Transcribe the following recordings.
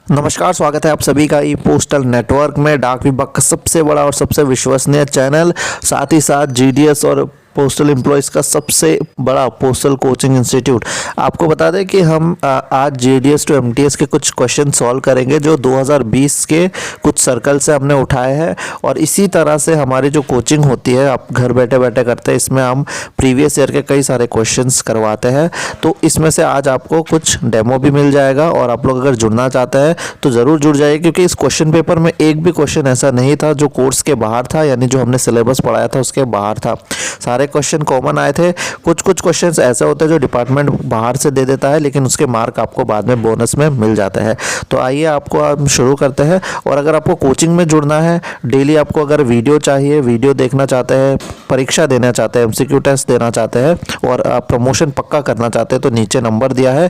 नमस्कार, स्वागत है आप सभी का ई पोस्टल नेटवर्क में, डाक विभाग का सबसे बड़ा और सबसे विश्वसनीय चैनल, साथ ही साथ जीडीएस और पोस्टल एम्प्लॉयज़ का सबसे बड़ा पोस्टल कोचिंग इंस्टीट्यूट। आपको बता दें कि हम आज जीडीएस टू एमटीएस के कुछ क्वेश्चन सॉल्व करेंगे जो 2020 के कुछ सर्कल से हमने उठाए हैं, और इसी तरह से हमारी जो कोचिंग होती है आप घर बैठे बैठे करते हैं, इसमें हम प्रीवियस ईयर के कई सारे क्वेश्चंस करवाते हैं। तो इसमें से आज आपको कुछ डेमो भी मिल जाएगा, और आप लोग अगर जुड़ना चाहते हैं तो ज़रूर जुड़ जाइए, क्योंकि इस क्वेश्चन पेपर में एक भी क्वेश्चन ऐसा नहीं था जो कोर्स के बाहर था, यानी जो हमने सिलेबस पढ़ाया था उसके बाहर था। सारे क्वेश्चन कॉमन आए थे। कुछ क्वेश्चंस ऐसे होते हैं जो डिपार्टमेंट बाहर से दे देता है, लेकिन उसके मार्क आपको बाद में बोनस में मिल जाते हैं। तो आइए आपको हम शुरू करते हैं। और अगर आपको कोचिंग में जुड़ना है, डेली आपको अगर वीडियो चाहिए, वीडियो देखना चाहते हैं, परीक्षा देना चाहते हैं, एमसीक्यू टेस्ट देना चाहते हैं, और आप प्रमोशन पक्का करना चाहते हैं, तो नीचे नंबर दिया है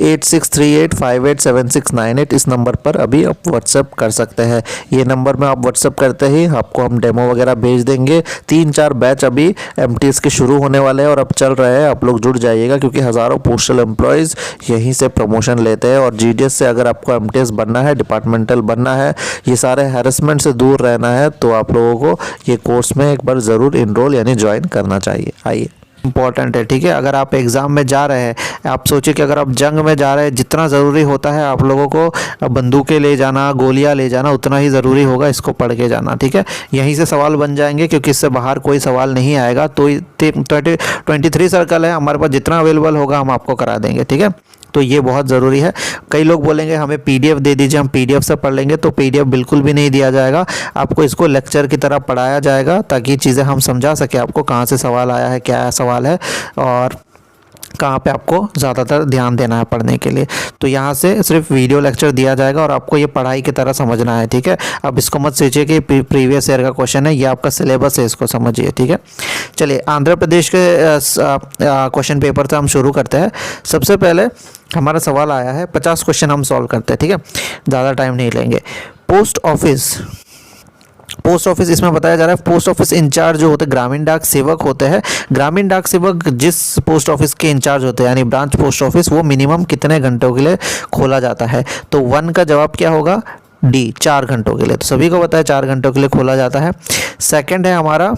8638587698। इस नंबर पर अभी आप व्हाट्सएप कर सकते हैं। ये नंबर में आप व्हाट्सएप करते ही आपको हम डेमो वगैरह भेज देंगे। 3-4 बैच अभी एमटीएस के शुरू होने वाले हैं और अब चल रहे हैं। आप लोग जुड़ जाइएगा, क्योंकि हज़ारों पोस्टल एम्प्लॉयज़ यहीं से प्रमोशन लेते हैं। और जीडीएस से अगर आपको एमटीएस बनना है, डिपार्टमेंटल बनना है, ये सारे हैरेसमेंट से दूर रहना है, तो आप लोगों को ये कोर्स में एक बार ज़रूर इनरोल यानी ज्वाइन करना चाहिए। आइए, इंपॉर्टेंट है, ठीक है। अगर आप एग्ज़ाम में जा रहे हैं, आप सोचिए कि अगर आप जंग में जा रहे हैं, जितना ज़रूरी होता है आप लोगों को बंदूकें ले जाना, गोलियां ले जाना, उतना ही ज़रूरी होगा इसको पढ़ के जाना, ठीक है। यहीं से सवाल बन जाएंगे, क्योंकि इससे बाहर कोई सवाल नहीं आएगा। तो 23 सर्कल है हमारे पास, जितना अवेलेबल होगा हम आपको करा देंगे, ठीक है। तो ये बहुत ज़रूरी है। कई लोग बोलेंगे हमें पीडीएफ दे दीजिए, हम पीडीएफ से पढ़ लेंगे, तो पीडीएफ बिल्कुल भी नहीं दिया जाएगा। आपको इसको लेक्चर की तरह पढ़ाया जाएगा, ताकि चीज़ें हम समझा सके आपको, कहाँ से सवाल आया है, क्या सवाल है, और कहाँ पे आपको ज़्यादातर ध्यान देना है पढ़ने के लिए। तो यहाँ से सिर्फ वीडियो लेक्चर दिया जाएगा और आपको ये पढ़ाई की तरह समझना है, ठीक है। अब इसको मत सोचिए कि प्रीवियस ईयर का क्वेश्चन है, ये आपका सिलेबस है, इसको समझिए, ठीक है। चलिए, आंध्र प्रदेश के क्वेश्चन पेपर से हम शुरू करते हैं। सबसे पहले हमारा सवाल आया है, 50 क्वेश्चन हम सॉल्व करते हैं, ठीक है, ज़्यादा टाइम नहीं लेंगे। पोस्ट ऑफिस इसमें बताया जा रहा है, पोस्ट ऑफिस इंचार्ज जो होते हैं ग्रामीण डाक सेवक होते हैं। ग्रामीण डाक सेवक जिस पोस्ट ऑफिस के इंचार्ज होते हैं, यानी ब्रांच पोस्ट ऑफिस, वो मिनिमम कितने घंटों के लिए खोला जाता है? तो 1 का जवाब क्या होगा? डी, 4 घंटों के लिए। तो सभी को पता है 4 घंटों के लिए खोला जाता है। सेकंड है हमारा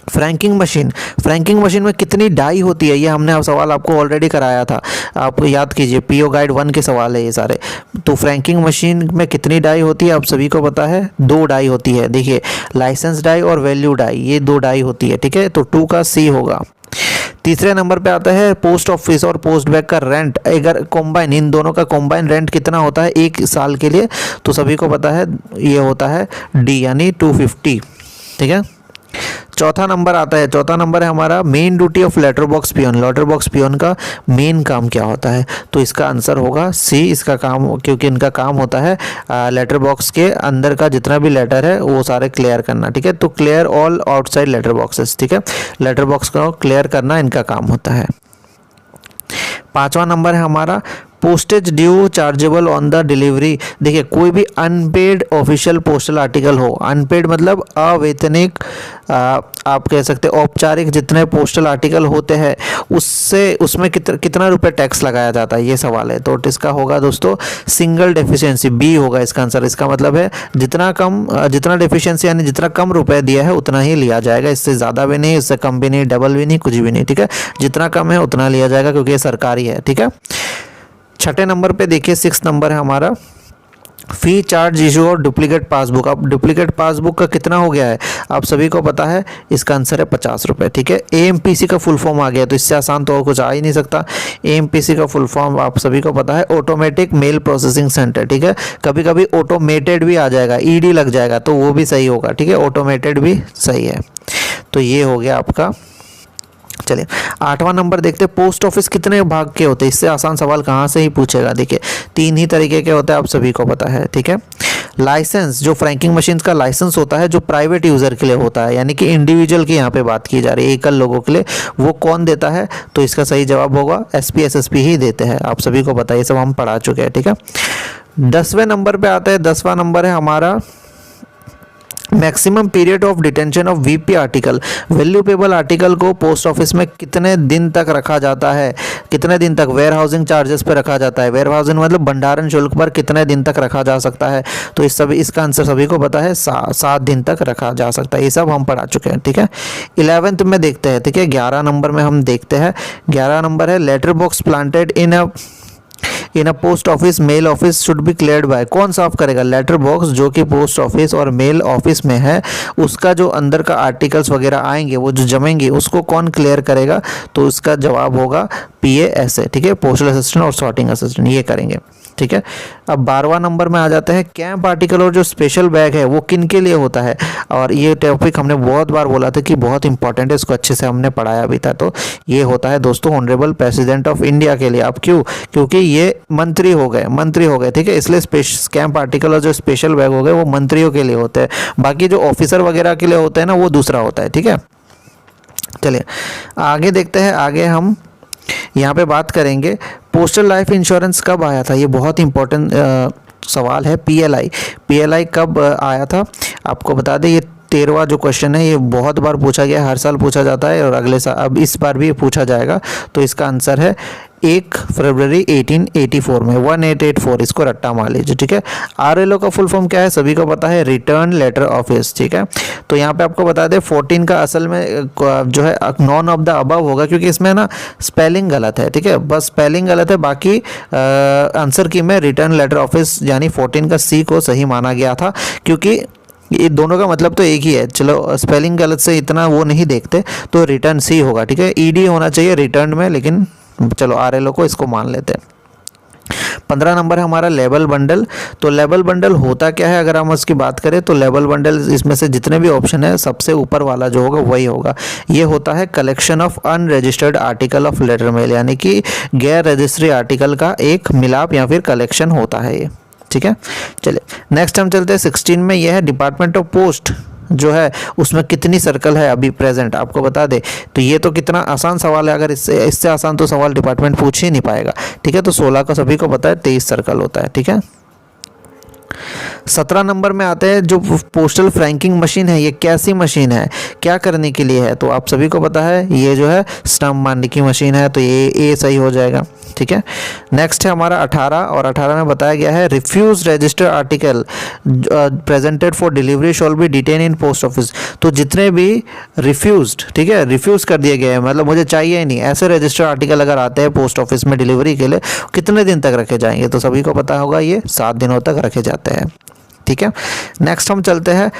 फ्रैंकिंग मशीन। फ्रैंकिंग मशीन में कितनी डाई होती है? ये हमने सवाल आपको ऑलरेडी कराया था, आपको याद कीजिए, पीओ गाइड 1 के सवाल है ये सारे। तो फ्रैंकिंग मशीन में कितनी डाई होती है आप सभी को पता है? 2 डाई होती है। देखिए, लाइसेंस डाई और वैल्यू डाई, ये 2 डाई होती है, ठीक है। तो 2 का सी होगा। तीसरे नंबर पे आता है पोस्ट ऑफिस और पोस्ट बैग का रेंट। अगर कॉम्बाइन, इन दोनों का कॉम्बाइन रेंट कितना होता है 1 साल के लिए? तो सभी को पता है ये होता है डी, यानी 250, ठीक है। चौथा नंबर आता है, चौथा नंबर है हमारा main duty of letter box peon. Letter box peon का मेन काम क्या होता है? तो इसका आंसर होगा सी, इसका काम, क्योंकि इनका काम होता है लेटर बॉक्स के अंदर का जितना भी लेटर है वो सारे क्लियर करना, ठीक है। तो clear all outside letter boxes, ठीक है। लेटर बॉक्स को क्लियर करना इनका काम होता है। 5वां नंबर है हमारा postage due chargeable on the delivery. देखिए, कोई भी अनपेड ऑफिशियल पोस्टल आर्टिकल हो, अनपेड मतलब अवैतनिक, आप कह सकते हैं औपचारिक, जितने पोस्टल आर्टिकल होते हैं उसमें कितना रुपए टैक्स लगाया जाता है, ये सवाल है। तो इसका होगा दोस्तों सिंगल डेफिशिएंसी, बी होगा इसका आंसर। इसका मतलब है जितना डेफिशिएंसी यानी जितना कम रुपए दिया है उतना ही लिया जाएगा, इससे ज़्यादा भी नहीं, इससे कम भी नहीं, डबल भी नहीं, कुछ भी नहीं, ठीक है। जितना कम है उतना लिया जाएगा, क्योंकि ये सरकारी है, ठीक है। 6ठे नंबर पे देखिए, 6 नंबर है हमारा फी चार्ज इशू और डुप्लीकेट पासबुक। अब डुप्लीकेट पासबुक का कितना हो गया है आप सभी को पता है? इसका आंसर है 50 रुपये, ठीक है। एएमपीसी का फुल फॉर्म आ गया, तो इससे आसान तो और कुछ आ ही नहीं सकता। एएमपीसी का फुल फॉर्म आप सभी को पता है, ऑटोमेटिक मेल प्रोसेसिंग सेंटर, ठीक है। कभी कभी ऑटोमेटेड भी आ जाएगा, ईडी लग जाएगा, तो वो भी सही होगा, ठीक है। ऑटोमेटेड भी सही है। तो ये हो गया आपका। चलिए, 8वां नंबर देखते हैं, पोस्ट ऑफिस कितने भाग के होते हैं? इससे आसान सवाल कहाँ से ही पूछेगा। देखिए, 3 ही तरीके के होते हैं, आप सभी को पता है, ठीक है। लाइसेंस, जो फ्रैंकिंग मशीन का लाइसेंस होता है, जो प्राइवेट यूज़र के लिए होता है, यानी कि इंडिविजुअल की यहाँ पे बात की जा रही है, एकल लोगों के लिए, वो कौन देता है? तो इसका सही जवाब होगा एसपी एसएसपी ही देते हैं, आप सभी को पता है, ये सब हम पढ़ा चुके हैं, ठीक है। 10वें नंबर पर आता है, 10वां नंबर है हमारा maximum period of detention of VP article, valuable article को पोस्ट ऑफिस में कितने दिन तक रखा जाता है, कितने दिन तक वेयर हाउसिंग चार्जेस पर रखा जाता है, वेयर हाउसिंग मतलब भंडारण शुल्क पर कितने दिन तक रखा जा सकता है। तो इस सभी इसका आंसर सभी को पता है, 7 दिन तक रखा जा सकता है। ये सब हम पढ़ा चुके हैं, ठीक है। 11th में देखते हैं, ठीक है। 11 नंबर में हम देखते हैं, 11 नंबर है letter box planted in a post office mail office should be cleared by. कौन साफ करेगा? लेटर बॉक्स जो कि पोस्ट ऑफिस और मेल ऑफिस में है, उसका जो अंदर का आर्टिकल्स वगैरह आएंगे, वो जो जमेंगे, उसको कौन क्लियर करेगा? तो उसका जवाब होगा PA, ठीक है, पोस्टल असिस्टेंट और सॉर्टिंग असिस्टेंट, ये करेंगे, ठीक है। अब 12वां नंबर में आ जाते हैं, कैंप आर्टिकल और जो स्पेशल बैग है वो किन के लिए होता है। और ये टॉपिक हमने बहुत बार बोला था कि बहुत इंपॉर्टेंट है, इसको अच्छे से हमने पढ़ाया भी था। तो ये होता है दोस्तों ऑनरेबल प्रेसिडेंट ऑफ इंडिया के लिए। अब क्यों? क्योंकि ये मंत्री हो गए, ठीक है, इसलिए कैंप आर्टिकल और जो स्पेशल बैग हो गए वो मंत्रियों के लिए होते हैं। बाकी जो ऑफिसर वगैरह के लिए होते हैं ना, वो दूसरा होता है, ठीक है। चलिए आगे देखते हैं। आगे हम यहाँ पे बात करेंगे पोस्टल लाइफ इंश्योरेंस कब आया था। ये बहुत इंपॉर्टेंट सवाल है। PLI कब आया था आपको बता दें। ये 13वां जो क्वेश्चन है, ये बहुत बार पूछा गया, हर साल पूछा जाता है और अगले साल अब इस बार भी पूछा जाएगा। तो इसका आंसर है 1 फरवरी 1884 में, 1884, इसको रट्टा मार लीजिए, ठीक है। RLO का फुल फॉर्म क्या है सभी को पता है, रिटर्न लेटर ऑफिस, ठीक है। तो यहाँ पे आपको बता दें 14 का असल में जो है नॉन ऑफ द अबव होगा, क्योंकि इसमें ना स्पेलिंग गलत है, ठीक है, बस स्पेलिंग गलत है। बाकी आंसर की में रिटर्न लेटर ऑफिस यानी 14 का C को सही माना गया था, क्योंकि ये दोनों का मतलब तो एक ही है। चलो स्पेलिंग गलत से इतना वो नहीं देखते, तो रिटर्न C होगा, ठीक है। ED होना चाहिए रिटर्न में, लेकिन चलो RLO को इसको मान लेते हैं। 15 नंबर है हमारा लेबल बंडल। तो लेबल बंडल होता क्या है, अगर हम उसकी बात करें तो लेबल बंडल, इसमें से जितने भी ऑप्शन है सबसे ऊपर वाला जो होगा वही होगा। ये होता है collection of unregistered article of letter mail, यानी कि गैर रजिस्ट्री आर्टिकल का एक मिलाप या फिर कलेक्शन होता है ये, ठीक है। चलिए नेक्स्ट हम चलते हैं 16 में। यह है डिपार्टमेंट ऑफ पोस्ट जो है उसमें कितनी सर्कल है अभी प्रेजेंट, आपको बता दे। तो ये तो कितना आसान सवाल है, अगर इससे आसान तो सवाल डिपार्टमेंट पूछ ही नहीं पाएगा, ठीक है। तो 16 का सभी को पता है, 23 सर्कल होता है, ठीक है। 17 नंबर में आते हैं जो पोस्टल फ्रैंकिंग मशीन है, ये कैसी मशीन है, क्या करने के लिए है। तो आप सभी को पता है ये जो है स्टम्प मारने की मशीन है, तो ये सही हो जाएगा, ठीक है। नेक्स्ट है हमारा 18, और 18 में बताया गया है refuse register article presented for delivery shall be detain in post office. तो जितने भी रिफ्यूज्ड, ठीक है, रिफ्यूज कर दिए गए हैं, मतलब मुझे चाहिए ही नहीं, ऐसे रजिस्टर आर्टिकल अगर आते हैं पोस्ट ऑफिस में डिलीवरी के लिए, कितने दिन तक रखे जाएंगे। तो सभी को पता होगा ये 7 दिनों तक रखे जाते हैं, ठीक है। नेक्स्ट हम चलते हैं,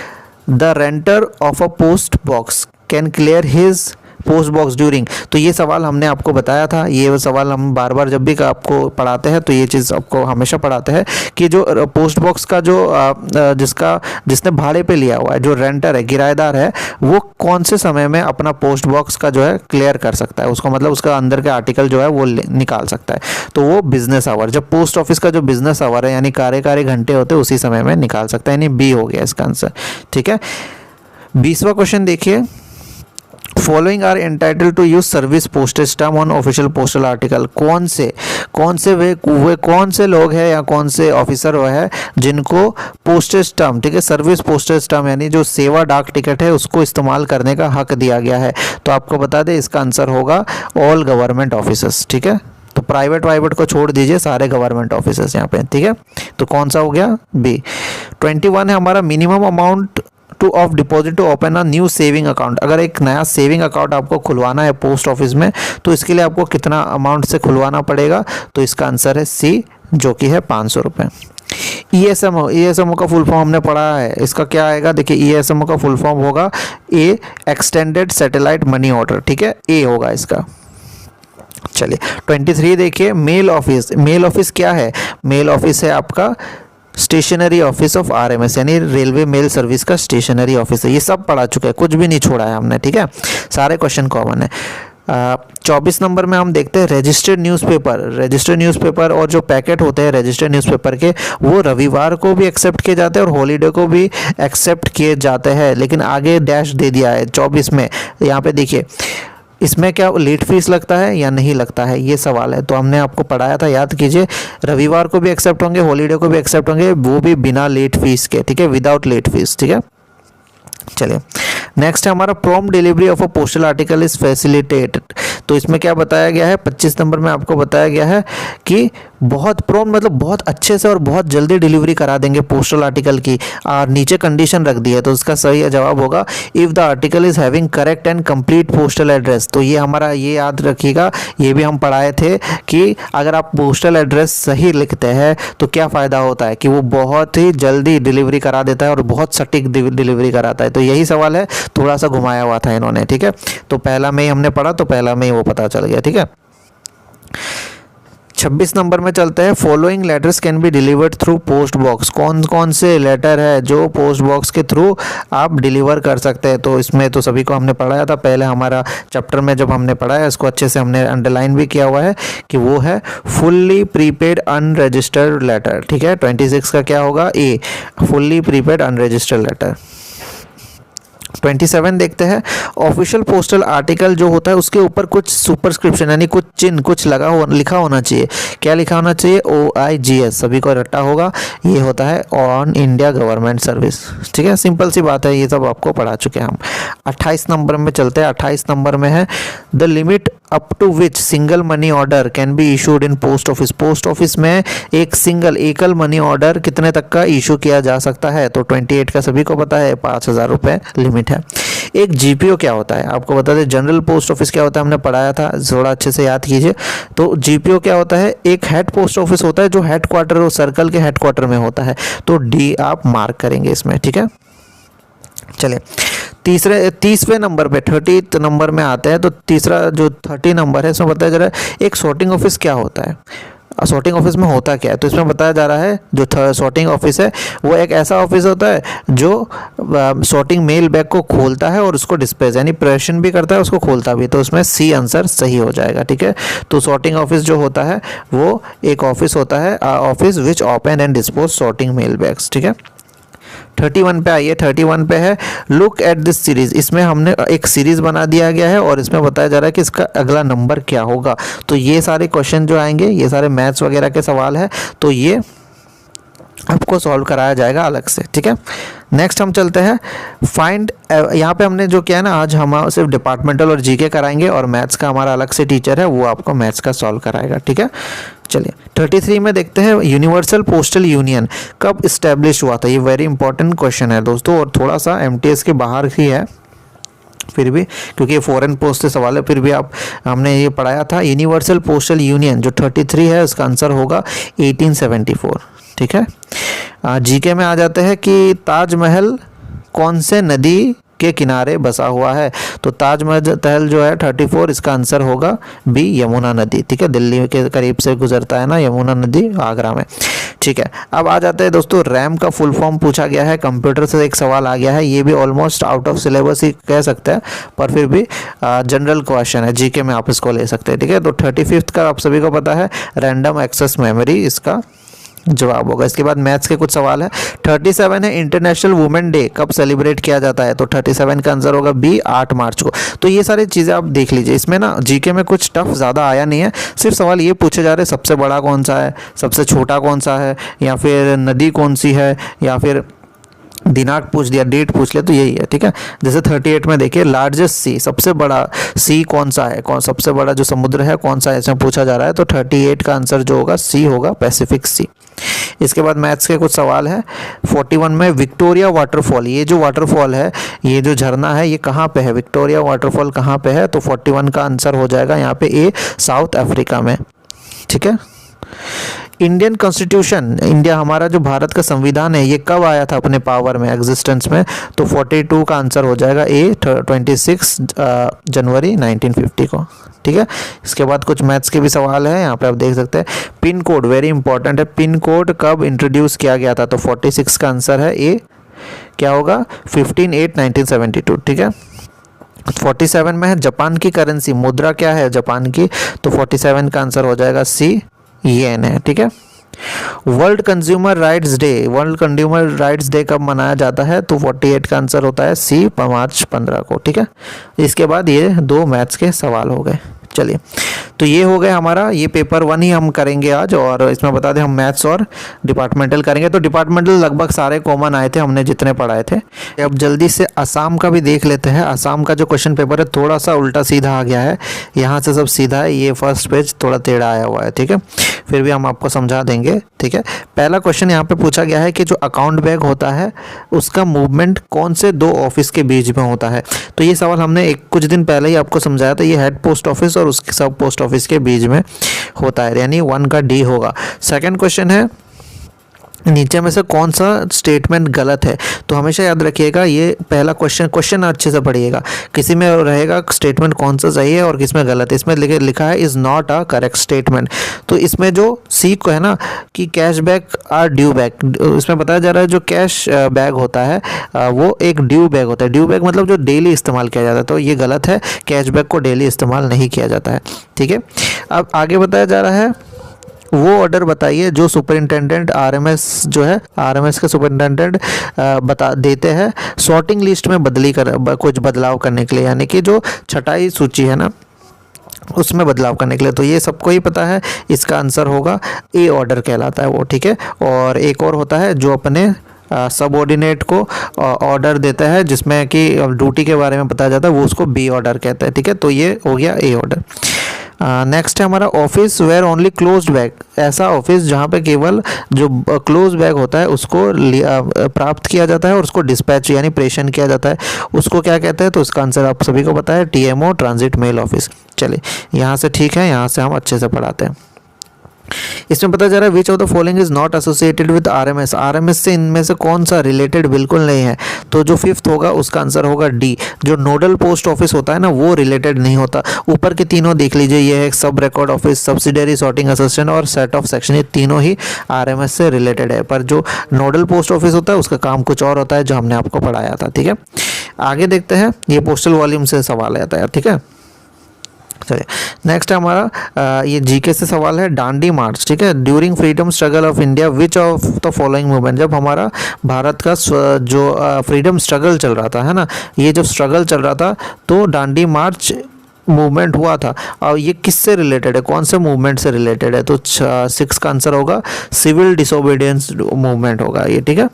the रेंटर of a post box can clear his post box during. तो ये सवाल हमने आपको बताया था, ये सवाल हम बार बार जब भी आपको पढ़ाते हैं तो ये चीज़ आपको हमेशा पढ़ाते हैं कि जो पोस्ट बॉक्स का जो जिसने भाड़े पे लिया हुआ है, जो रेंटर है, किराएदार है, वो कौन से समय में अपना पोस्ट बॉक्स का जो है क्लियर कर सकता है, उसको मतलब उसका अंदर के आर्टिकल जो है वो निकाल सकता है। तो वो बिजनेस आवर, जब पोस्ट ऑफिस का जो बिजनेस आवर है यानी कार्यकारी घंटे होते हैं, उसी समय में निकाल सकता है, यानी बी हो गया इसका आंसर, ठीक है। 20वां क्वेश्चन देखिए, following are entitle to use service postage stamp on official postal article. कौन से वे कौन से लोग हैं या कौन से ऑफिसर वो है जिनको पोस्टेज स्टैम्प, ठीक है, सर्विस पोस्टेज स्टैम्प यानी जो सेवा डाक टिकट है उसको इस्तेमाल करने का हक दिया गया है। तो आपको बता दें इसका आंसर होगा ऑल गवर्नमेंट ऑफिसर्स, ठीक है। तो प्राइवेट को छोड़ दीजिए, सारे गवर्नमेंट ऑफिसर्स यहाँ पे, ठीक है। तो कौन सा हो गया, बी। 21 है हमारा minimum amount to of deposit to open a new saving account. अगर एक नया सेविंग अकाउंट आपको खुलवाना है पोस्ट ऑफिस में, तो इसके लिए आपको कितना अमाउंट से खुलवाना पड़ेगा। तो इसका आंसर है सी, जो कि है 500 रुपये। ESMO का फुल फॉर्म हमने पढ़ा है, इसका क्या आएगा देखिए, ESMO का फुल फॉर्म होगा ए एक्सटेंडेड सैटेलाइट मनी ऑर्डर, ठीक है, ए होगा इसका। चलिए 23 देखिए, मेल ऑफिस क्या है, मेल ऑफिस है आपका स्टेशनरी ऑफिस ऑफ RMS, यानी रेलवे मेल सर्विस का स्टेशनरी ऑफिस है। ये सब पढ़ा चुका है, कुछ भी नहीं छोड़ा है हमने, ठीक है, सारे क्वेश्चन कॉमन है। 24 नंबर में हम देखते हैं रजिस्टर्ड न्यूज़पेपर और जो पैकेट होते हैं रजिस्टर्ड न्यूज़पेपर के, वो रविवार को भी एक्सेप्ट किए जाते हैं और हॉलीडे को भी एक्सेप्ट किए जाते हैं, लेकिन आगे डैश दे दिया है 24 में। यहाँ पे देखिए इसमें क्या लेट फीस लगता है या नहीं लगता है, ये सवाल है। तो हमने आपको पढ़ाया था, याद कीजिए, रविवार को भी एक्सेप्ट होंगे, हॉलीडे को भी एक्सेप्ट होंगे, वो भी बिना लेट फीस के, ठीक है, विदाउट लेट फीस, ठीक है। चलिए नेक्स्ट है हमारा prompt delivery of a postal article is facilitated. तो इसमें क्या बताया गया है, 25 नंबर में आपको बताया गया है कि बहुत प्रॉम्प्ट मतलब बहुत अच्छे से और बहुत जल्दी डिलीवरी करा देंगे पोस्टल आर्टिकल की। और नीचे कंडीशन रख दी है, तो उसका सही जवाब होगा if the article is having correct and complete postal address. तो ये हमारा, ये याद रखिएगा, ये भी हम पढ़ाए थे कि अगर आप पोस्टल एड्रेस सही लिखते हैं तो क्या फ़ायदा होता है कि वो बहुत ही जल्दी डिलीवरी करा देता है और बहुत सटीक डिलीवरी कराता है। तो यही सवाल है, थोड़ा सा घुमाया हुआ था इन्होंने, ठीक है। तो पहला में ही हमने पढ़ा, तो पहला में ही वो पता चल गया, ठीक है। 26 नंबर में चलते हैं। Following letters can be delivered through post box. कौन कौन से लेटर है जो पोस्ट बॉक्स के थ्रू आप डिलीवर कर सकते हैं। तो इसमें तो सभी को हमने पढ़ाया था पहले हमारा चैप्टर में, जब हमने पढ़ाया इसको अच्छे से हमने अंडरलाइन भी किया हुआ है कि वो है फुल्ली प्रीपेड अनरजिस्टर्ड लेटर, ठीक है। 26 का क्या होगा, ए, फुल्ली प्रीपेड अनरजिस्टर्ड लेटर। 27 देखते हैं। ऑफिशियल पोस्टल आर्टिकल जो होता है उसके ऊपर कुछ सुपरस्क्रिप्शन यानी कुछ चिन्ह कुछ लिखा होना चाहिए। क्या लिखा होना चाहिए, OIGS, सभी को रट्टा होगा, ये होता है ऑन इंडिया गवर्नमेंट सर्विस, ठीक है। सिंपल सी बात है, ये सब आपको पढ़ा चुके हैं हम। 28 नंबर में चलते हैं। 28 नंबर में है the limit up to which single money order can be issued in post office. Post office में एक एकल मनी ऑर्डर कितने तक का इशू किया जा सकता है। तो 28 का सभी को पता है, 5,000 रुपये लिमिट है। एक GPO क्या होता है आपको बता दें, जनरल पोस्ट ऑफिस क्या होता है, हमने पढ़ाया था, थोड़ा अच्छे से याद कीजिए। तो GPO क्या होता है, एक हेड पोस्ट ऑफिस होता है जो हेड क्वार्टर और सर्कल के हेड क्वार्टर में होता है। तो D आप मार्क करेंगे इसमें, ठीक है। चलिए 30वें नंबर पे 30th नंबर में आते हैं। तो तीसरा जो 30 नंबर है इसमें बताया जा रहा है एक सॉर्टिंग ऑफिस क्या होता है। सॉर्टिंग ऑफिस में होता क्या है, तो इसमें बताया जा रहा है जो सॉर्टिंग ऑफिस है वो एक ऐसा ऑफिस होता है जो सॉर्टिंग मेल बैग को खोलता है और उसको डिस्पैच यानी प्रेशन भी करता है, उसको खोलता भी। तो उसमें C आंसर सही हो जाएगा, ठीक है। तो सॉर्टिंग ऑफिस जो होता है वो एक ऑफिस होता है, office which open and dispose sorting mail bags, ठीक है। 31 पे आइए। 31 पे है लुक एट दिस सीरीज। इसमें हमने एक सीरीज बना दिया गया है और इसमें बताया जा रहा है कि इसका अगला नंबर क्या होगा। तो ये सारे क्वेश्चन जो आएंगे ये सारे मैथ्स वगैरह के सवाल है, तो ये आपको सॉल्व कराया जाएगा अलग से, ठीक है। नेक्स्ट हम चलते हैं फाइंड। यहाँ पे हमने जो किया है ना, आज हम सिर्फ डिपार्टमेंटल और GK कराएंगे और मैथ्स का हमारा अलग से टीचर है, वो आपको मैथ्स का सॉल्व कराएगा, ठीक है। चलिए 33 में देखते हैं यूनिवर्सल पोस्टल यूनियन कब इस्टेब्लिश हुआ था। ये वेरी इंपॉर्टेंट क्वेश्चन है दोस्तों, और थोड़ा सा MTS के बाहर ही है फिर भी, क्योंकि ये फॉरेन पोस्ट से सवाल है, फिर भी हमने ये पढ़ाया था। यूनिवर्सल पोस्टल यूनियन जो 33 है उसका आंसर होगा 1874, ठीक है। GK में आ जाते हैं कि ताजमहल कौन से नदी के किनारे बसा हुआ है। तो ताजमहल जो है 34, इसका आंसर होगा B, यमुना नदी, ठीक है। दिल्ली के करीब से गुजरता है ना यमुना नदी, आगरा में, ठीक है। अब आ जाते हैं दोस्तों रैम का फुल फॉर्म पूछा गया है, कंप्यूटर से एक सवाल आ गया है, ये भी ऑलमोस्ट आउट ऑफ सिलेबस ही कह सकते हैं, पर फिर भी जनरल क्वेश्चन है, GK में आप इसको ले सकते हैं, ठीक है। तो 35 का आप सभी को पता है रैंडम एक्सेस मेमोरी इसका जवाब होगा। इसके बाद मैथ्स के कुछ सवाल है। 37 है इंटरनेशनल वुमेन डे कब सेलिब्रेट किया जाता है। तो 37 का आंसर होगा B, 8 मार्च को। तो ये सारी चीज़ें आप देख लीजिए। इसमें ना GK में कुछ टफ ज़्यादा आया नहीं है, सिर्फ सवाल ये पूछे जा रहे हैं सबसे बड़ा कौन सा है, सबसे छोटा कौन सा है, या फिर नदी कौन सी है, या फिर दिनांक पूछ दिया, डेट पूछ लिया, तो यही है, ठीक है। जैसे 38 में देखिए लार्जेस्ट सी, सबसे बड़ा सी कौन सा है, सबसे बड़ा जो समुद्र है कौन सा है, इसमें पूछा जा रहा है। तो 38 का आंसर जो होगा C होगा, पैसिफिक सी। इसके बाद मैथ्स के कुछ सवाल है। 41 में विक्टोरिया वाटरफॉल, ये जो वाटरफॉल है, ये जो झरना है, ये कहाँ पे है, विक्टोरिया वाटरफॉल कहाँ पे है। तो 41 का आंसर हो जाएगा यहाँ पे A, साउथ अफ्रीका में, ठीक है। इंडियन कॉन्स्टिट्यूशन, इंडिया हमारा जो भारत का संविधान है, ये कब आया था अपने पावर में, एग्जिस्टेंस में। तो 42 का आंसर हो जाएगा A, 26 जनवरी 1950 को, ठीक है। इसके बाद कुछ मैथ्स के भी सवाल है, यहाँ पे आप देख सकते हैं। पिन कोड वेरी इंपॉर्टेंट है, पिन कोड कब इंट्रोड्यूस किया गया था। तो 46 का आंसर है A, क्या होगा 15/8/1972, ठीक है। 47 में है जापान की करेंसी, मुद्रा क्या है जापान की। तो 47 का आंसर हो जाएगा C, येन है, ठीक है। World consumer rights day, world consumer rights day कब मनाया जाता है। तो 48 का आंसर होता है C, मार्च 15 को, ठीक है। इसके बाद ये 2 मैथ्स के सवाल हो गए। चलिए, तो ये हो गया हमारा, ये पेपर 1 ही हम करेंगे आज, और इसमें बता दें हम मैथ्स और डिपार्टमेंटल करेंगे। तो डिपार्टमेंटल लगभग सारे कॉमन आए थे, हमने जितने पढ़ाए थे। अब जल्दी से असम का भी देख लेते हैं। असम का जो क्वेश्चन पेपर है थोड़ा सा उल्टा सीधा आ गया है, यहाँ से सब सीधा है, ये फर्स्ट पेज थोड़ा टेढ़ा आया हुआ है, ठीक है, फिर भी हम आपको समझा देंगे, ठीक है। पहला क्वेश्चन यहाँ पे पूछा गया है कि जो अकाउंट बैग होता है उसका मूवमेंट कौन से 2 ऑफिस के बीच में होता है। तो ये सवाल हमने कुछ दिन पहले ही आपको समझाया था। ये हेड पोस्ट ऑफिस और उसके सब पोस्ट ऑफिस के बीच में होता है, यानी 1 का डी होगा। सेकंड क्वेश्चन है, नीचे में से कौन सा स्टेटमेंट गलत है। तो हमेशा याद रखिएगा, ये पहला क्वेश्चन अच्छे से पढ़िएगा। किसी में रहेगा स्टेटमेंट कौन सा सही है और किस में गलत है। इसमें लिखा है is not a correct statement. तो इसमें जो सी को है ना कि cash back are due back, इसमें बताया जा रहा है जो कैश बैग होता है वो एक ड्यू बैग होता है। ड्यू बैग मतलब जो डेली इस्तेमाल किया जाता है, तो ये गलत है, कैश बैग को डेली इस्तेमाल नहीं किया जाता है, ठीक है। अब आगे बताया जा रहा है, वो ऑर्डर बताइए जो सुपरिंटेंडेंट आरएमएस जो है, आरएमएस के सुपरिंटेंडेंट बता देते हैं सॉर्टिंग लिस्ट में कुछ बदलाव करने के लिए, यानी कि जो छटाई सूची है ना उसमें बदलाव करने के लिए। तो ये सबको ही पता है, इसका आंसर होगा ए ऑर्डर कहलाता है वो, ठीक है। और एक और होता है जो अपने सबऑर्डिनेट को ऑर्डर देता है जिसमें कि ड्यूटी के बारे में बताया जाता है, वो उसको बी ऑर्डर कहते हैं, ठीक है। तो ये हो गया ए ऑर्डर। नेक्स्ट है हमारा office where only closed bag, ऐसा ऑफिस जहाँ पे केवल जो क्लोज बैग होता है उसको प्राप्त किया जाता है और उसको डिस्पैच यानी प्रेषण किया जाता है, उसको क्या कहते हैं। तो इसका आंसर आप सभी को पता है, टीएमओ, ट्रांजिट मेल ऑफिस। चलिए, यहाँ से ठीक है, यहाँ से हम अच्छे से पढ़ाते हैं। इसमें पता जा रहा है विच of the following is not associated with RMS, RMS से इनमें से कौन सा रिलेटेड बिल्कुल नहीं है। तो जो 5th होगा उसका आंसर होगा डी, जो नोडल पोस्ट ऑफिस होता है ना वो रिलेटेड नहीं होता। ऊपर के तीनों देख लीजिए, ये है सब record office, subsidiary sorting assistant और सेट ऑफ सेक्शन, ये तीनों ही आरएमएस से रिलेटेड है। पर जो नोडल पोस्ट ऑफिस होता है उसका काम कुछ और होता है जो हमने आपको पढ़ाया था, ठीक है। आगे देखते हैं, ये पोस्टल वॉल्यूम से सवाल आता है, ठीक है। चलिए, नेक्स्ट है हमारा ये जीके से सवाल है, डांडी मार्च, ठीक है। During freedom struggle of India which of the following movement, जब हमारा भारत का जो फ्रीडम स्ट्रगल चल रहा था, है ना, ये जब स्ट्रगल चल रहा था तो डांडी मार्च मूवमेंट हुआ था। और ये किससे रिलेटेड है, कौन से मूवमेंट से रिलेटेड है। तो 6 का आंसर होगा सिविल डिसोबीडियंस मूवमेंट होगा ये, ठीक है।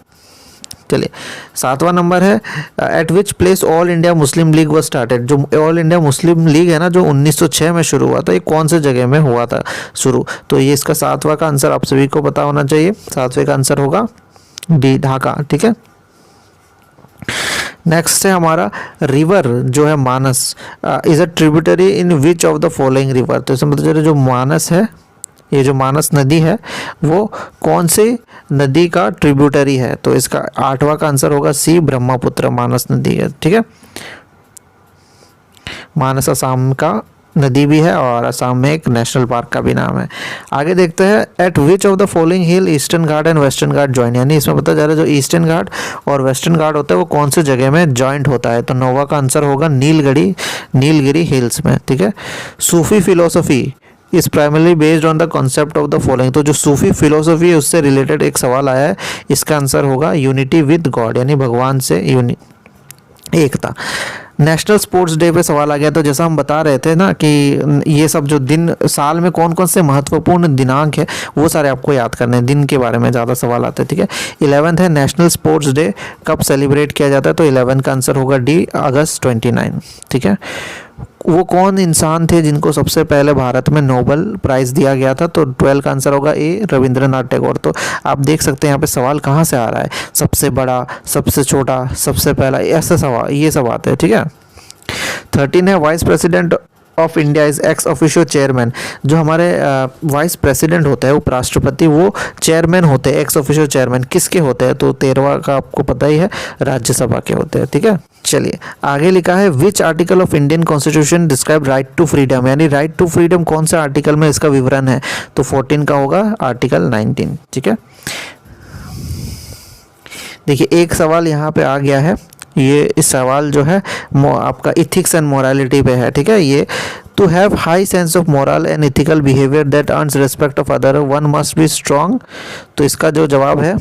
चलिए, 7वां नंबर है, eight which place all India Muslim league was started, जो ऑल इंडिया मुस्लिम लीग है ना जो 1906 में शुरू हुआ था, ये कौन से जगह में हुआ था शुरू। तो ये इसका 7वां का आंसर आप सभी को पता होना चाहिए, 7वें का आंसर होगा डी, ढाका, ठीक है। नेक्स्ट है हमारा रिवर जो है Manas, is a tributary in which of the following river. तो इसमें मतलब जो मानस है, ये जो मानस नदी है वो कौन सी नदी का ट्रिब्यूटरी है। तो इसका 8वां का आंसर होगा सी, ब्रह्मपुत्र मानस नदी है, ठीक है। मानस असम का नदी भी है और असम में एक नेशनल पार्क का भी नाम है। आगे देखते हैं, eight which of the following hill eastern Ghat and western Ghat join, यानी इसमें पता जा रहा है जो ईस्टर्न घाट और वेस्टर्न घाट होता है वो कौन से जगह में जॉइंट होता है। तो 9वां का आंसर होगा नीलगिरी हिल्स में, ठीक है। Sufi philosophy is primarily based on the concept of the following, तो जो सूफी फिलोसफी है उससे रिलेटेड एक सवाल आया है, इसका आंसर होगा यूनिटी विद गॉड, यानी भगवान से एकता। नेशनल स्पोर्ट्स डे पे सवाल आ गया, तो जैसा हम बता रहे थे ना कि ये सब जो दिन साल में कौन कौन से महत्वपूर्ण दिनांक है वो सारे आपको याद करने हैं, दिन के बारे में ज़्यादा सवाल आते हैं, ठीक है। 11th है नेशनल स्पोर्ट्स डे कब सेलिब्रेट किया जाता है। तो 11 का आंसर होगा डी, अगस्त 29, ठीक है। वो कौन इंसान थे जिनको सबसे पहले भारत में नोबेल प्राइज़ दिया गया था। तो 12 का आंसर होगा ए, रविंद्रनाथ टैगोर। तो आप देख सकते हैं यहाँ पे सवाल कहाँ से आ रहा है, सबसे बड़ा, सबसे छोटा, सबसे पहला, ऐसे सवाल ये सब आते हैं, ठीक है। 13 है vice president of India is ex officio chairman, जो हमारे वाइस प्रेसिडेंट होता है उपराष्ट्रपति, वो चेयरमैन होते हैं, एक्स ऑफिशियो चेयरमैन किसके होते हैं। तो 13वां का आपको पता ही है, राज्यसभा के होते हैं, ठीक है। चलिए, आगे लिखा है which article of Indian constitution describe right to freedom, यानी राइट टू फ्रीडम कौन सा आर्टिकल में इसका विवरण है। तो 14 का होगा आर्टिकल 19, ठीक है। देखिए, एक सवाल यहाँ पे आ गया है, ये इस सवाल जो है आपका इथिक्स एंड मोरालिटी पे है, ठीक है। ये to have high sense of moral and ethical behaviour that earns respect of other one must be strong. तो इसका जो जवाब है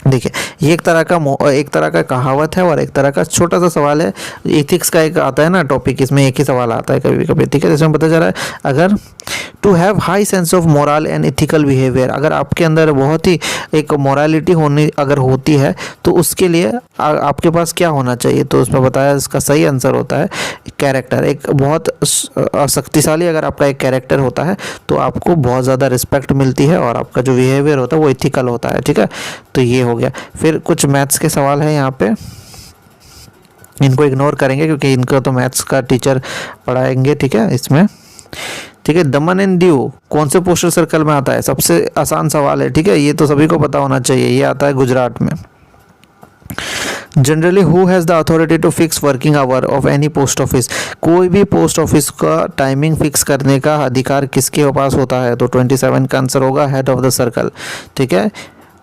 देखिए, ये एक तरह का कहावत है और एक तरह का छोटा सा सवाल है। एथिक्स का एक आता है ना टॉपिक, इसमें एक ही सवाल आता है कभी कभी, ठीक है। इसमें पता चला है अगर to have high sense of moral and ethical behaviour, अगर आपके अंदर बहुत ही एक मोरालिटी होनी अगर होती है तो उसके लिए आपके पास क्या होना चाहिए, तो उसमें बताया इसका सही आंसर होता है कैरेक्टर। एक बहुत शक्तिशाली अगर आपका एक कैरेक्टर होता है तो आपको बहुत ज़्यादा रिस्पेक्ट मिलती है और आपका जो बिहेवियर होता है वो इथिकल होता है, ठीक है। तो ये हो गया। फिर कुछ मैथ्स के सवाल है यहाँ पे, इनको इग्नोर करेंगे क्योंकि इनको तो मैथ्स का टीचर पढ़ाएंगे, ठीक है इसमें, ठीक है। दमन एंड दीव कौन से पोस्टल सर्कल में आता है, सबसे आसान सवाल है, ठीक है। ये तो सभी को पता होना चाहिए, ये आता है गुजरात में। Generally who has the authority to fix working hour of any post office, कोई भी पोस्ट ऑफिस का टाइमिंग फिक्स करने का अधिकार किसके पास होता है, तो 27 का आंसर होगा हेड ऑफ द सर्कल, ठीक है।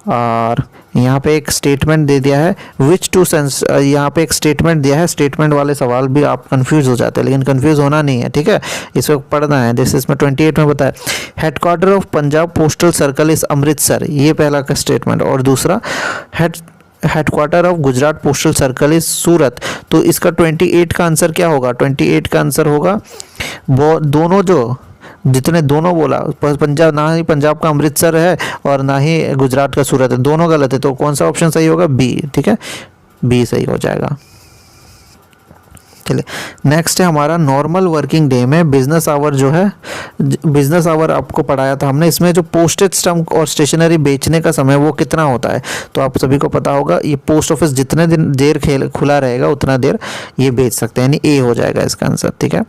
और यहाँ पे एक स्टेटमेंट दे दिया है विच टू सेंस, यहाँ पे एक स्टेटमेंट दिया है, स्टेटमेंट वाले सवाल भी आप कंफ्यूज हो जाते हैं, लेकिन कंफ्यूज होना नहीं है, ठीक है, इसको पढ़ना है। जैसे इसमें 28 में बताया headquarter of Punjab postal circle is Amritsar, ये पहला का स्टेटमेंट। और दूसरा headquarter of Gujarat postal circle is Surat, तो इसका 28 का आंसर क्या होगा, 28 का आंसर होगा वो दोनों जो जितने दोनों बोला, पंजाब ना ही पंजाब का अमृतसर है और ना ही गुजरात का सूरत है, दोनों गलत है। तो कौन सा ऑप्शन सही होगा, बी, ठीक है, बी सही हो जाएगा। चलिए नेक्स्ट है हमारा नॉर्मल वर्किंग डे में बिजनेस आवर जो है, बिजनेस आवर आपको पढ़ाया था हमने, इसमें जो पोस्टेज स्टैम्प और स्टेशनरी बेचने का समय वो कितना होता है, तो आप सभी को पता होगा ये पोस्ट ऑफिस जितने दिन देर खुला रहेगा उतना देर ये बेच सकते हैं, यानी ए हो जाएगा इसका आंसर, ठीक है।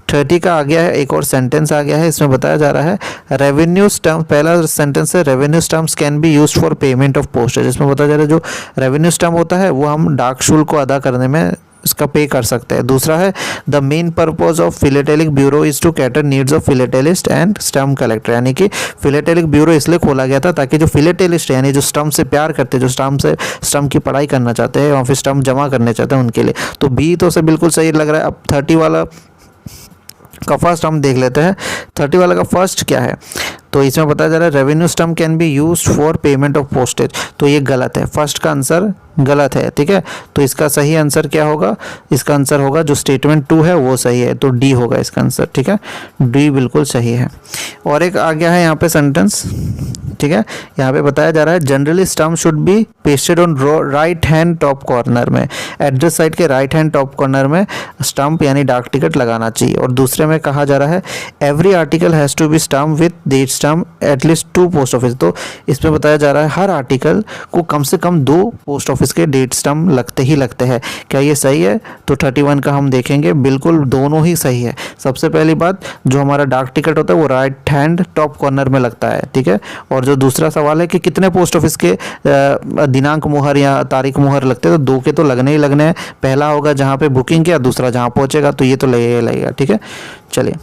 30 का आ गया है, एक और सेंटेंस आ गया है, इसमें बताया जा रहा है रेवेन्यू स्टैम्प, पहला सेंटेंस है revenue stamps can be used for payment of postage, इसमें बताया जा रहा है जो रेवेन्यू स्टैम्प होता है वो हम डाक शुल्क को अदा करने में इसका पे कर सकते हैं। दूसरा है the main purpose of philatelic bureau is to cater needs of philatelist and stamp collector, यानी कि फिलेटेलिक ब्यूरो इसलिए खोला गया था ताकि जो फिलेटेलिस्ट यानी जो स्टम्प से प्यार करते हैं, जो स्टम्प की पढ़ाई करना चाहते हैं और फिर स्टम्प जमा करने चाहते हैं उनके लिए, तो बी तो से बिल्कुल सही लग रहा है। अब 30 वाला का फर्स्ट हम देख लेते हैं, 30 वाला का फर्स्ट क्या है, तो इसमें बताया जा रहा है revenue stump can be used for payment of postage, तो ये गलत है, फर्स्ट का आंसर गलत है, ठीक है। तो इसका सही आंसर क्या होगा, इसका आंसर होगा जो स्टेटमेंट 2 है वो सही है, तो डी होगा इसका आंसर, ठीक है, डी बिल्कुल सही है। और एक आ गया है यहाँ पे सेंटेंस, ठीक है, यहाँ पे बताया जा रहा है generally stump should be pasted on right hand top corner में, एड्रेस साइड के राइट हैंड टॉप कॉर्नर में स्टम्प यानी डाक टिकट लगाना चाहिए। और दूसरे में कहा जा रहा है every article has to be stamp with date stamp at least 2 post office, तो इसमें बताया जा रहा है हर आर्टिकल को कम से कम 2 पोस्ट ऑफिस के डेट स्टम्प लगते ही लगते हैं। क्या ये सही है, तो 31 का हम देखेंगे, बिल्कुल दोनों ही सही है। सबसे पहली बात जो हमारा डाक टिकट होता है वो राइट हैंड टॉप कॉर्नर में लगता है, ठीक है। और जो दूसरा सवाल है कि कितने पोस्ट ऑफिस के दिनांक मुहर या तारीख मुहर लगते हैं, तो 2 के तो लगने ही लगने हैं, पहला होगा जहाँ पे बुकिंग किया, दूसरा जहाँ पहुँचेगा, तो ये तो लगेगा, ठीक है। चलिए,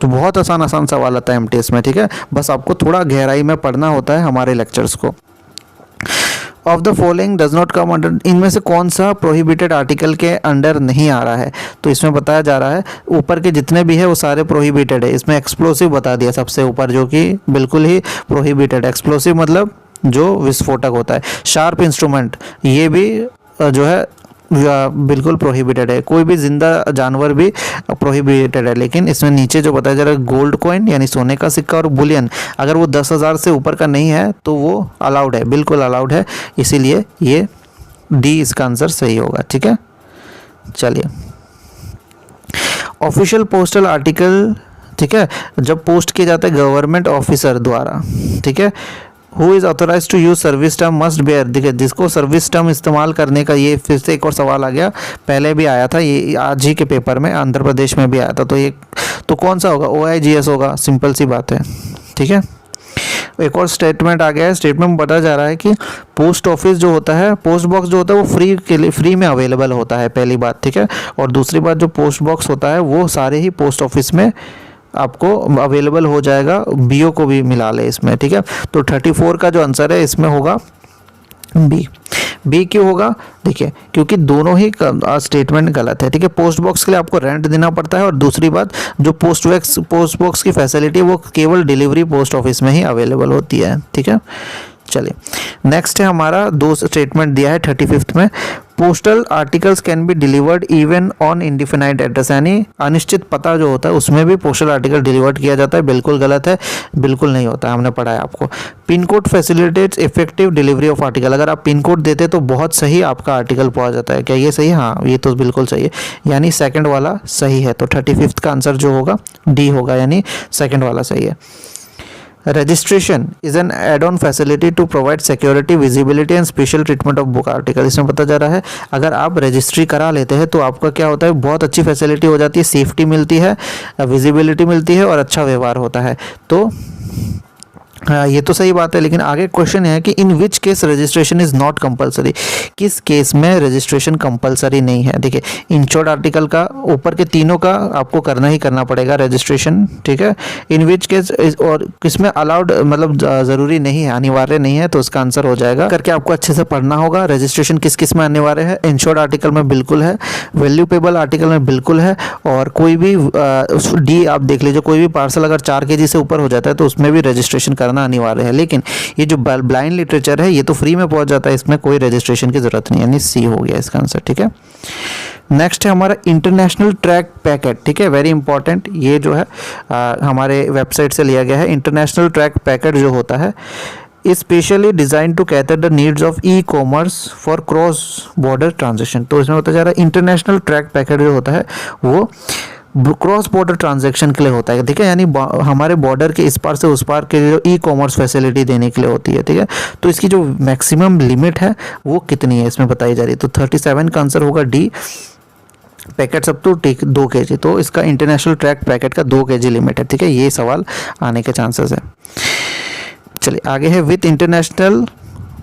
तो बहुत आसान सवाल आता है एमटीएस में, ठीक है, बस आपको थोड़ा गहराई में पढ़ना होता है हमारे लेक्चर्स को। Of the following does not come under, इनमें से कौन सा प्रोहिबिटेड आर्टिकल के अंडर नहीं आ रहा है, तो इसमें बताया जा रहा है ऊपर के जितने भी है वो सारे प्रोहिबिटेड है। इसमें एक्सप्लोसिव बता दिया सबसे ऊपर, जो कि बिल्कुल ही प्रोहिबिटेड, एक्सप्लोसिव मतलब जो विस्फोटक होता है। शार्प इंस्ट्रूमेंट ये भी जो है बिल्कुल प्रोहिबिटेड है, कोई भी जिंदा जानवर भी प्रोहिबिटेड है। लेकिन इसमें नीचे जो बताया जा रहा है गोल्ड कॉइन यानी सोने का सिक्का और बुलियन, अगर वो 10,000 से ऊपर का नहीं है तो वो अलाउड है, बिल्कुल अलाउड है, इसीलिए ये डी इसका आंसर सही होगा, ठीक है। चलिए, ऑफिशियल पोस्टल आर्टिकल, ठीक है, जब पोस्ट किए जाते हैं गवर्नमेंट ऑफिसर द्वारा, ठीक है, who is authorise to use service term must bear, देखिए जिसको सर्विस टर्म इस्तेमाल करने का, ये फिर से एक और सवाल आ गया, पहले भी आया था, ये आज ही के पेपर में आंध्र प्रदेश में भी आया था, तो ये तो कौन सा होगा, OIGS होगा, सिंपल सी बात है, ठीक है। एक और स्टेटमेंट आ गया है, स्टेटमेंट में बताया जा रहा है कि पोस्ट ऑफिस जो होता है, पोस्ट बॉक्स जो होता है वो फ्री में अवेलेबल होता है, पहली बात, ठीक है। और दूसरी बात जो पोस्ट बॉक्स होता है वो सारे ही पोस्ट ऑफिस में आपको अवेलेबल हो जाएगा, बीओ को भी मिला ले इसमें, ठीक है। तो 34 का जो आंसर है इसमें होगा बी क्यों होगा, देखिए क्योंकि दोनों ही स्टेटमेंट गलत है, ठीक है। पोस्ट बॉक्स के लिए आपको रेंट देना पड़ता है और दूसरी बात जो पोस्ट बॉक्स की फैसिलिटी है वो केवल डिलीवरी पोस्ट ऑफिस में ही अवेलेबल होती है, ठीक है। चलिए नेक्स्ट है हमारा, दो स्टेटमेंट दिया है 35th में, postal articles can be delivered even on indefinite address, यानी अनिश्चित पता जो होता है उसमें भी पोस्टल आर्टिकल डिलीवर्ड किया जाता है। बिल्कुल गलत है, बिल्कुल नहीं होता है, हमने पढ़ा है आपको। Pin code facilitates effective delivery of article, अगर आप पिन कोड देते तो बहुत सही आपका आर्टिकल पहुंच जाता है। क्या ये सही है? हाँ, ये तो बिल्कुल सही है, यानी सेकंड वाला सही है। तो 35th का आंसर जो होगा डी होगा, यानी सेकंड वाला सही है। Registration is an add on facility to provide security, visibility and special treatment of book article. इसमें पता जा रहा है अगर आप रजिस्ट्री करा लेते हैं तो आपका क्या होता है, बहुत अच्छी फैसिलिटी हो जाती है, सेफ्टी मिलती है, विजिबिलिटी मिलती है और अच्छा व्यवहार होता है। तो ये तो सही बात है, लेकिन आगे क्वेश्चन है कि in which case registration is not compulsory, किस केस में रजिस्ट्रेशन कंपलसरी नहीं है। देखिए इंश्योर्ड आर्टिकल का ऊपर के तीनों का आपको करना ही करना पड़ेगा रजिस्ट्रेशन, ठीक है। इन विच केस और किसमें अलाउड मतलब ज़रूरी नहीं है, अनिवार्य नहीं है, तो उसका आंसर हो जाएगा करके आपको अच्छे से पढ़ना होगा। रजिस्ट्रेशन किस किस में अनिवार्य है, इंश्योर्ड आर्टिकल में बिल्कुल है, वैल्यूएबल आर्टिकल में बिल्कुल है, और कोई भी डी आप देख लीजिए, कोई भी पार्सल अगर 4 kg से ऊपर हो जाता है तो उसमें भी रजिस्ट्रेशन करना अनिवार्य है। लेकिन ये जो ब्लाइंड लिटरेचर है ये तो फ्री में पहुंच जाता है, इसमें कोई रजिस्ट्रेशन की जरूरत नहीं, यानी सी हो गया इसका आंसर, ठीक है। नेक्स्ट है हमारा इंटरनेशनल ट्रैक पैकेट, ठीक है, वेरी इंपॉर्टेंट। ये जो है हमारे वेबसाइट से लिया गया है। इंटरनेशनल ट्रैक पैकेट जो होता है specially design to cater the needs of e commerce for cross border transaction. तो इसमें होता जा रहा है इंटरनेशनल ट्रैक पैकेट जो होता है वो क्रॉस बॉर्डर ट्रांजैक्शन के लिए होता है, ठीक है, यानी हमारे बॉर्डर के इस पार से उस पार के लिए ई कॉमर्स फैसिलिटी देने के लिए होती है, ठीक है। तो इसकी जो मैक्सिमम लिमिट है वो कितनी है इसमें बताई जा रही है। तो 37 का आंसर होगा डी, पैकेट सब तो 2 kg, तो इसका इंटरनेशनल ट्रैक पैकेट का 2 kg लिमिट है, ठीक है। ये सवाल आने के चांसेस है। चलिए आगे है, with international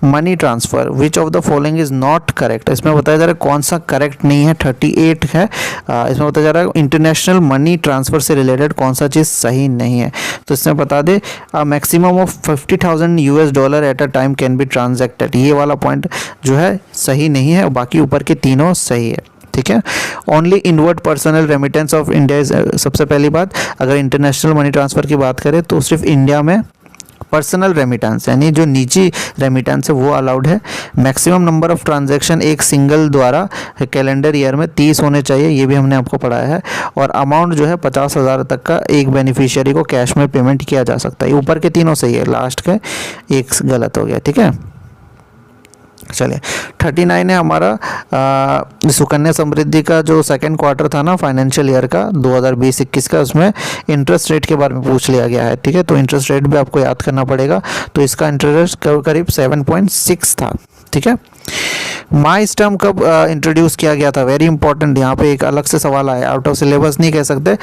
money transfer which of the following is not correct. इसमें बताया जा रहा है कौन सा करेक्ट नहीं है, 38 है। इसमें बताया जा रहा है इंटरनेशनल मनी ट्रांसफ़र से रिलेटेड कौन सा चीज़ सही नहीं है। तो इसमें बता दे maximum of $50,000 at a time can be transacted, ये वाला पॉइंट जो है सही नहीं है, बाकी ऊपर के तीनों सही है, ठीक है। Only inward personal remittance of India, सबसे पहली बात अगर इंटरनेशनल मनी ट्रांसफ़र की बात करें तो सिर्फ इंडिया में पर्सनल रेमिटेंस यानी जो निजी रेमिटेंस है वो अलाउड है। मैक्सिमम नंबर ऑफ ट्रांजैक्शन एक सिंगल द्वारा कैलेंडर ईयर में 30 होने चाहिए, ये भी हमने आपको पढ़ाया है। और अमाउंट जो है 50,000 तक का एक बेनिफिशियरी को कैश में पेमेंट किया जा सकता है। ऊपर के तीनों सही है, लास्ट का एक गलत हो गया, ठीक है। चलिए 39 है हमारा सुकन्या समृद्धि का जो सेकंड क्वार्टर था ना फाइनेंशियल ईयर का 2020-21 का, उसमें इंटरेस्ट रेट के बारे में पूछ लिया गया है, ठीक है। तो इंटरेस्ट रेट भी आपको याद करना पड़ेगा। तो इसका इंटरेस्ट करीब 7.6 था, ठीक है। माई स्टर्म कब इंट्रोड्यूस किया गया था, वेरी इंपॉर्टेंट, यहाँ पे एक अलग से सवाल आया, आउट ऑफ सिलेबस नहीं कह सकते,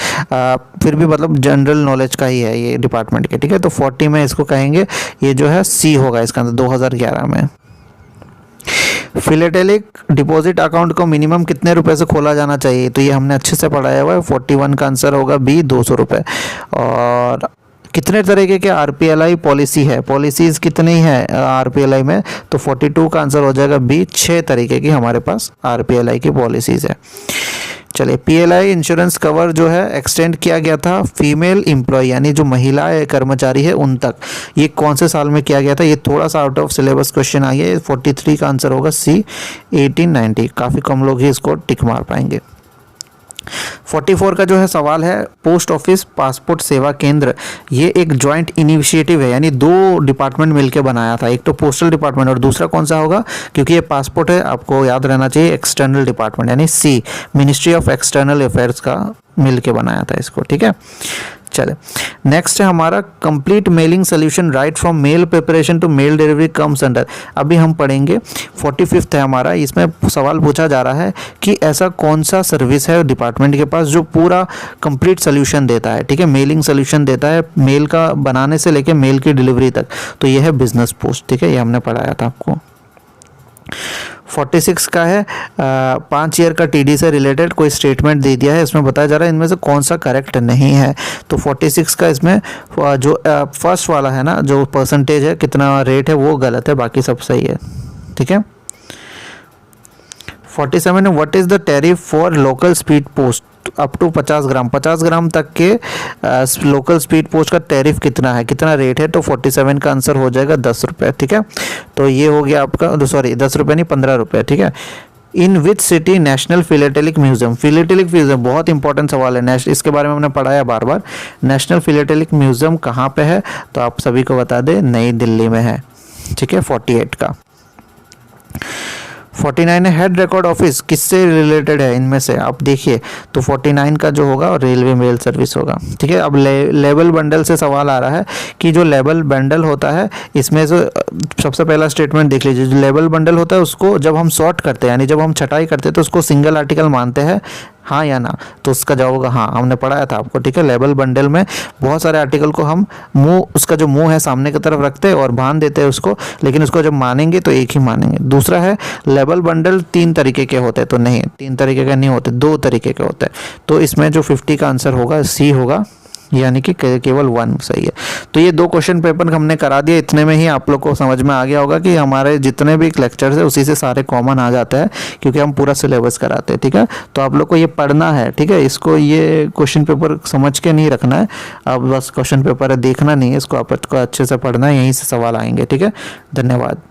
फिर भी मतलब जनरल नॉलेज का ही है ये डिपार्टमेंट के, ठीक है। तो 40 में इसको कहेंगे, ये जो है सी होगा इसका आंसर 2011 में। फिलेटेलिक डिपॉजिट अकाउंट को मिनिमम कितने रुपए से खोला जाना चाहिए, तो ये हमने अच्छे से पढ़ाया हुआ है। 41 का आंसर होगा बी, 200 रुपये। और कितने तरीके के आरपीएलआई पॉलिसी है, पॉलिसीज़ कितनी है आरपीएलआई में, तो 42 का आंसर हो जाएगा बी, 6 तरीके की हमारे पास आरपीएलआई की पॉलिसीज़ है। चलिए पीएलआई इंश्योरेंस कवर जो है एक्सटेंड किया गया था फीमेल एम्प्लॉय यानी जो महिला कर्मचारी है उन तक, ये कौन से साल में किया गया था, ये थोड़ा सा आउट ऑफ सिलेबस क्वेश्चन आ गया। 43 का आंसर होगा सी, 1890। काफ़ी कम लोग ही इसको टिक मार पाएंगे। 44 का जो है सवाल है, पोस्ट ऑफिस पासपोर्ट सेवा केंद्र, ये एक जॉइंट इनिशिएटिव है, यानी 2 डिपार्टमेंट मिलकर बनाया था, एक तो पोस्टल डिपार्टमेंट और दूसरा कौन सा होगा, क्योंकि ये पासपोर्ट है आपको याद रहना चाहिए, एक्सटर्नल डिपार्टमेंट यानी सी, मिनिस्ट्री ऑफ एक्सटर्नल अफेयर्स का मिलके बनाया था इसको, ठीक है। चले नेक्स्ट है हमारा complete mailing solution right from mail preparation to mail delivery comes under, अभी हम पढ़ेंगे। 45 है हमारा, इसमें सवाल पूछा जा रहा है कि ऐसा कौन सा सर्विस है डिपार्टमेंट के पास जो पूरा कंप्लीट सोल्यूशन देता है, ठीक है, मेलिंग सोल्यूशन देता है, मेल का बनाने से लेके मेल की डिलीवरी तक, तो ये है बिजनेस पोस्ट, ठीक है, ये हमने पढ़ाया था आपको। 46 का है 5 ईयर का टीडी से रिलेटेड कोई स्टेटमेंट दे दिया है, इसमें बताया जा रहा है इनमें से कौन सा करेक्ट नहीं है। तो 46 का इसमें जो फर्स्ट वाला है ना, जो परसेंटेज है कितना रेट है वो गलत है, बाकी सब सही है, ठीक है। 47 है, what is the tariff for local speed post up to 50 gram, 50 gram तक के लोकल स्पीड पोस्ट का टैरिफ कितना है, कितना रेट है? तो 47 का आंसर हो जाएगा 10 रुपये, ठीक है। तो ये हो गया आपका, सॉरी 10 रुपये नहीं 15 रुपये, ठीक है। In which city national philatelic museum, philatelic museum बहुत इंपॉर्टेंट सवाल है, इसके बारे में हमने पढ़ाया बार बार। नेशनल फिलेटेलिक म्यूजियम कहाँ पे है? तो आप सभी को बता दें, नई दिल्ली में है, ठीक है। 48 का। 49 है, हेड रिकॉर्ड ऑफिस किससे रिलेटेड है इनमें से? आप देखिए, तो 49 का जो होगा रेलवे मेल सर्विस होगा, ठीक है। अब लेबल बंडल से सवाल आ रहा है कि जो लेबल बंडल होता है इसमें से सबसे पहला स्टेटमेंट देख लीजिए, जो लेबल बंडल होता है उसको जब हम सॉर्ट करते हैं, यानी जब हम छटाई करते हैं, तो उसको सिंगल आर्टिकल मानते हैं, हाँ या ना? तो उसका जवाब होगा हाँ, हमने पढ़ाया था आपको, ठीक है। लेबल बंडल में बहुत सारे आर्टिकल को हम मुंह, उसका जो मुंह है सामने की तरफ रखते हैं और बांध देते हैं उसको, लेकिन उसको जब मानेंगे तो एक ही मानेंगे। दूसरा है लेबल बंडल 3 तरीके के होते हैं, तो नहीं 3 तरीके के नहीं होते, 2 तरीके के होते हैं। तो इसमें जो 50 का आंसर होगा सी होगा, यानी कि केवल 1 सही है। तो ये 2 क्वेश्चन पेपर हमने करा दिए, इतने में ही आप लोग को समझ में आ गया होगा कि हमारे जितने भी लेक्चर्स है उसी से सारे कॉमन आ जाते हैं, क्योंकि हम पूरा सिलेबस कराते हैं, ठीक है। तो आप लोग को ये पढ़ना है, ठीक है। इसको ये क्वेश्चन पेपर समझ के नहीं रखना है, अब बस क्वेश्चन पेपर है देखना नहीं है इसको, आपको अच्छे से पढ़ना है, यहीं से सवाल आएंगे, ठीक है। धन्यवाद।